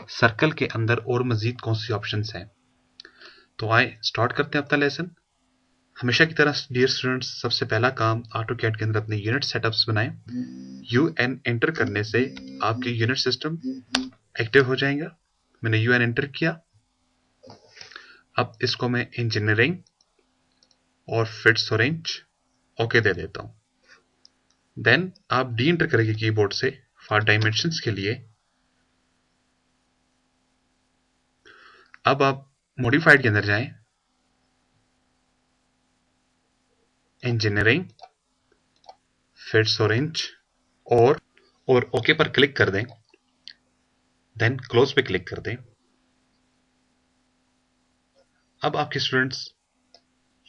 Circle के अंदर और मजीद कौन सी ऑप्शंस हैं। तो आए स्टार्ट करते हैं अपना लेसन। हमेशा की तरह डियर स्टूडेंट्स, सबसे पहला काम ऑटोकैड के अंदर अपने यूनिट सेटअप्स बनाएं। UN एंटर करने से आपके यूनिट सिस्टम एक्टिव हो जाएगा। मैंने UN एंटर किया। अब इसको मैं इंजीनियरिंग और फिट्स और रेंज ओके दे देता हूं। देन आप डी एंटर करेंगे कीबोर्ड से फॉर डायमेंशंस के लिए। अब आप मॉडिफाइड के अंदर जाएं, इंजीनियरिंग फिट्स और रेंज और ओके पर क्लिक कर दें। देन क्लोज पे क्लिक कर दें। अब आपके स्टूडेंट्स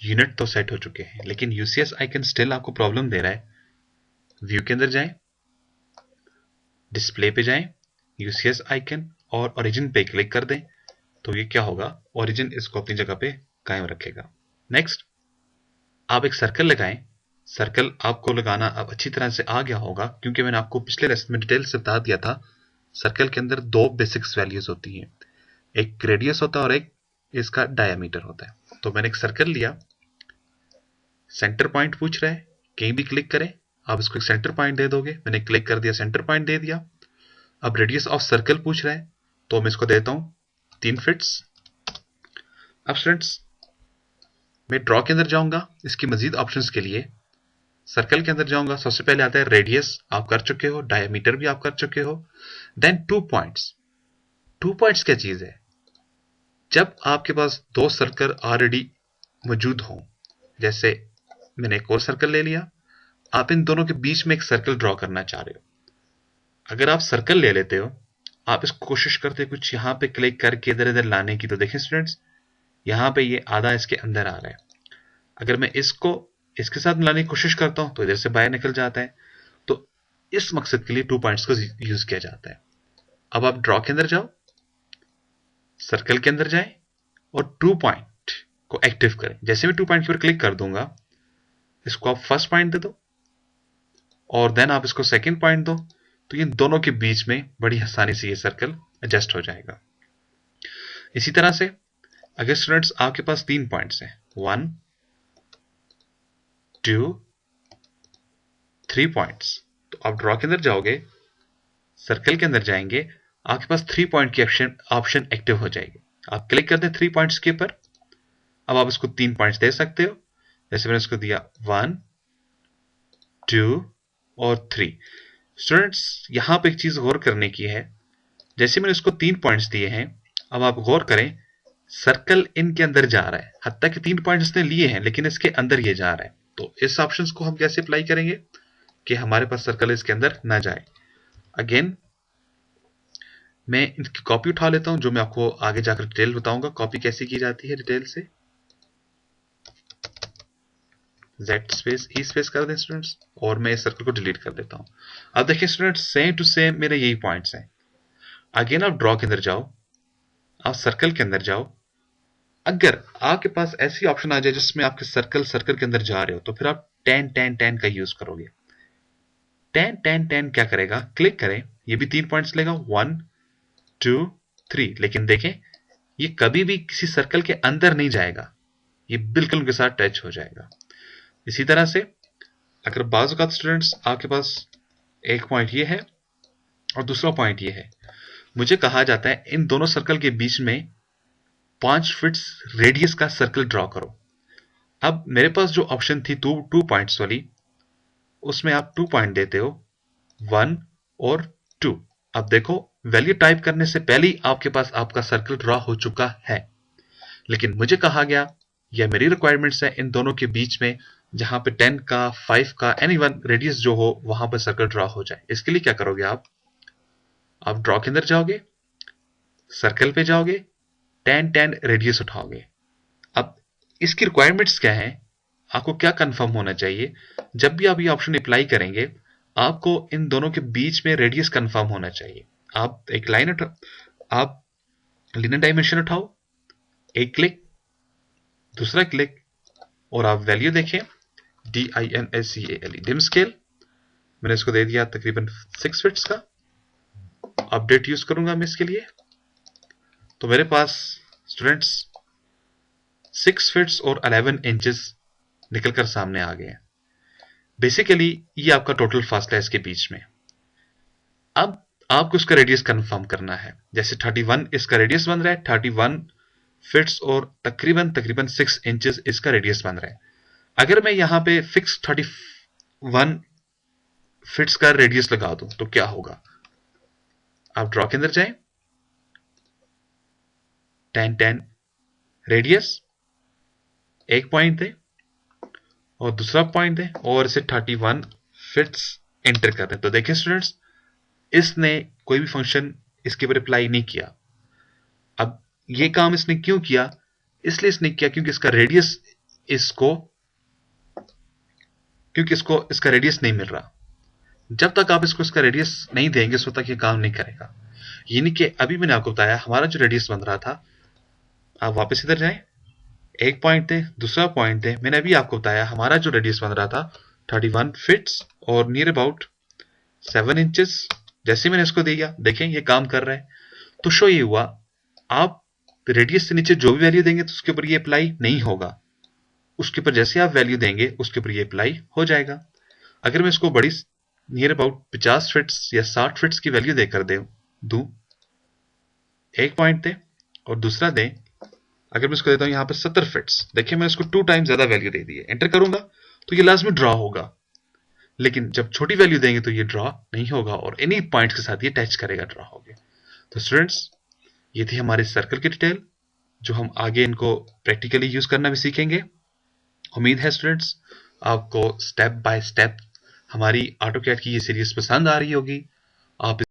यूनिट तो सेट हो चुके हैं, लेकिन यूसीएस आइकन स्टिल आपको प्रॉब्लम दे रहा है। व्यू के अंदर जाएं, डिस्प्ले पे जाएं, यूसीएस आइकन और ओरिजिन पे क्लिक कर दें। तो ये क्या होगा, ओरिजिन इसको अपनी जगह पे कायम रखेगा। नेक्स्ट आप एक सर्कल लगाएं। सर्कल आपको लगाना अब अच्छी तरह से आ गया होगा, क्योंकि मैंने आपको पिछले लेसन में डिटेल से बता दिया था। सर्कल के अंदर दो बेसिक्स वैल्यूज होती हैं, एक रेडियस होता है और एक इसका डायमीटर होता है। तो मैंने एक सर्कल लिया, सेंटर पॉइंट पूछ रहा है, कहीं भी क्लिक करें आप इसको एक सेंटर पॉइंट दे दोगे। मैंने क्लिक कर दिया, सेंटर पॉइंट दे दिया। अब रेडियस ऑफ सर्कल पूछ रहा है, तो मैं इसको देता हूं 3 फिट्स। अब स्टूडेंट्स मैं ड्रॉ के अंदर जाऊंगा इसकी मजीद ऑप्शंस के लिए। सर्कल के अंदर जाऊंगा, सबसे पहले आता है रेडियस, आप कर चुके हो, डायमीटर भी आप कर चुके हो। Then 2 points. 2 पॉइंट्स क्या चीज है, जब आपके पास दो सर्कल ऑलरेडी मौजूद हो, जैसे मैंने एक और सर्कल ले लिया, आप इन दोनों के बीच में एक सर्कल ड्रॉ करना चाह रहे हो। अगर आप सर्कल ले लेते हो, आप इसको कोशिश करते हो कुछ यहां पे क्लिक करके इधर इधर लाने की, तो देखें स्टूडेंट्स यहां पे ये आधा इसके अंदर आ रहा है। अगर मैं इसको इसके साथ मिलाने की कोशिश करता हूं तो इधर से बाहर निकल जाता है। तो इस मकसद के लिए 2 पॉइंट्स को यूज किया जाता है। अब आप ड्रॉ के अंदर जाओ, सर्कल के अंदर जाएं और 2 पॉइंट को एक्टिव करें। जैसे मैं 2 पॉइंट पर क्लिक कर दूंगा, इसको आप फर्स्ट पॉइंट दे दो और देन आप इसको सेकंड पॉइंट दो, तो इन दोनों के बीच में बड़ी आसानी से ये सर्कल एडजस्ट हो जाएगा। इसी तरह से अगर स्टूडेंट्स आपके पास 3 पॉइंट्स हैं, 1 2 3 पॉइंट्स, तो आप ड्रॉ के अंदर जाओगे, सर्कल के अंदर जाएंगे, आपके पास 3 पॉइंट की ऑप्शन एक्टिव हो जाएगी। आप क्लिक कर दें 3 पॉइंट्स के ऊपर। अब आप इसको 3 पॉइंट्स दे सकते हो, जैसे मैंने इसको दिया 1 2 और 3। स्टूडेंट्स यहां पे एक चीज गौर करने की है, जैसे मैंने इसको 3 पॉइंट्स दिए हैं, अब आप गौर करें सर्कल इनके अंदर जा रहा है। हत्ता कि 3 पॉइंट्स इसने लिए हैं लेकिन इसके अंदर ये जा रहा है। तो इस ऑप्शंस को हम कैसे अप्लाई करेंगे कि हमारे पास सर्कल इसके अंदर ना जाए। अगेन मैं इनकी कॉपी उठा लेता हूं, जो मैं आपको आगे जाकर डिटेल बताऊंगा कॉपी कैसे की जाती है डिटेल से। Z स्पेस E स्पेस कर दें स्टूडेंट्स, और मैं इस सर्कल को डिलीट कर देता हूं। अब देखिए स्टूडेंट्स सेम टू सेम मेरे यही पॉइंट्स हैं। अगेन आप ड्रॉ के अंदर जाओ, आप सर्कल के अंदर जाओ। अगर आपके पास ऐसी ऑप्शन आ जाए जिसमें आपके सर्कल के अंदर जा रहे हो, तो फिर आप 10 10 10 का यूज करोगे। 10 10 10 क्या करेगा, क्लिक करें, ये भी 3 पॉइंट्स लेगा, 1 2 3। लेकिन देखें ये कभी भी किसी सर्कल के अंदर नहीं जाएगा, ये बिल्कुल उनके साथ टच हो जाएगा। इसी तरह से अगर बाज़ औक़ात स्टूडेंट्स आपके पास एक पॉइंट ये है और दूसरा पॉइंट ये है, मुझे कहा जाता है इन दोनों सर्कल के बीच में 5 फिट्स रेडियस का सर्कल ड्रॉ करो। अब मेरे पास जो ऑप्शन थी 2 पॉइंट्स वाली, उसमें आप 2 पॉइंट देते हो, 1 और 2। अब देखो वैल्यू टाइप करने से पहले ही आपके पास आपका सर्कल ड्रॉ हो चुका है। लेकिन मुझे कहा गया, यह मेरी रिक्वायरमेंट्स है, इन दोनों के बीच में जहां पे 10 का 5 का एनी वन रेडियस जो हो वहां पर सर्कल ड्रॉ हो जाए। इसके लिए क्या करोगे, आप ड्रॉ के अंदर जाओगे, सर्कल पे जाओगे, 10 10 रेडियस उठाओगे। अब इसकी रिक्वायरमेंट्स क्या है, आपको क्या कंफर्म होना चाहिए, जब भी आप ये ऑप्शन अप्लाई करेंगे आपको इन दोनों के बीच में रेडियस कंफर्म होना चाहिए। आप एक लाइन आप लीनियर डायमेंशन उठाओ, एक क्लिक, दूसरा क्लिक, और आप वैल्यू देखें DIMSCALE डिम स्केल, मैंने इसको दे दिया तकरीबन 6 फिट्स का। अपडेट यूज करूंगा मैं इसके लिए, तो मेरे पास स्टूडेंट्स 6 फीट्स और 11 इंचेस निकलकर सामने आ गए हैं। बेसिकली ये आपका टोटल फासला है इसके बीच में। अब आपको इसका रेडियस कंफर्म करना है। जैसे 31 इसका रेडियस बन रहा है, 31 फिट्स और तकरीबन तकरीबन 6 इंचेस इसका रेडियस बन रहा है। अगर मैं यहां पे फिक्स 31 फिट्स का रेडियस लगा दूं तो क्या होगा? आप ड्रॉ के अंदर जाएं, 10 रेडियस, एक पॉइंट दे और दूसरा पॉइंट दे और इसे 31 फिट्स एंटर कर दें। तो देखें स्टूडेंट्स, इसने कोई भी फंक्शन इसके ऊपर अप्लाई नहीं किया। अब ये काम इसने क्यों किया? इसलिए इसने किया क्योंकि इसका रेडियस इसको इसका रेडियस नहीं मिल रहा। जब तक आप इसको इसका रेडियस नहीं देंगे उस वक्त तक ये काम नहीं करेगा। यानी कि अभी मैंने आपको बताया हमारा जो रेडियस बन रहा था, आप वापस इधर जाएं, एक पॉइंट दे, दूसरा पॉइंट दे। मैंने अभी आपको बताया हमारा जो रेडियस बन रहा था 31 फिट्स और नियर अबाउट 7 इंचेस। जैसे मैंने इसको दिया, देखें ये काम कर रहा है। तो शो ये हुआ, आप रेडियस से नीचे जो भी वैल्यू देंगे तो उसके ऊपर ये अप्लाई नहीं होगा, उसके ऊपर जैसे आप वैल्यू देंगे उसके ऊपर ये अप्लाई हो जाएगा। अगर मैं इसको बड़ी नियर अबाउट 50 फिट्स या 60 फिट्स की वैल्यू देकर दूं, एक पॉइंट दे और दूसरा दें, अगर मैं इसको देता हूं यहां पर 70 फिट्स, देखिए मैं इसको 2 टाइम्स ज्यादा वैल्यू दे दी है, एंटर करूंगा तो ये लाजमी ड्रॉ होगा। लेकिन जब छोटी वैल्यू देंगे तो ये ड्रॉ नहीं होगा और इन्हीं पॉइंट्स के साथ ये टच करेगा, ड्रॉ हो गया। तो स्टूडेंट्स, ये थी हमारे सर्कल की डिटेल, जो हम आगे इनको प्रैक्टिकली यूज करना भी सीखेंगे। उम्मीद है स्टूडेंट्स आपको स्टेप बाय स्टेप हमारी ऑटोकैड की ये सीरीज पसंद आ रही होगी। आप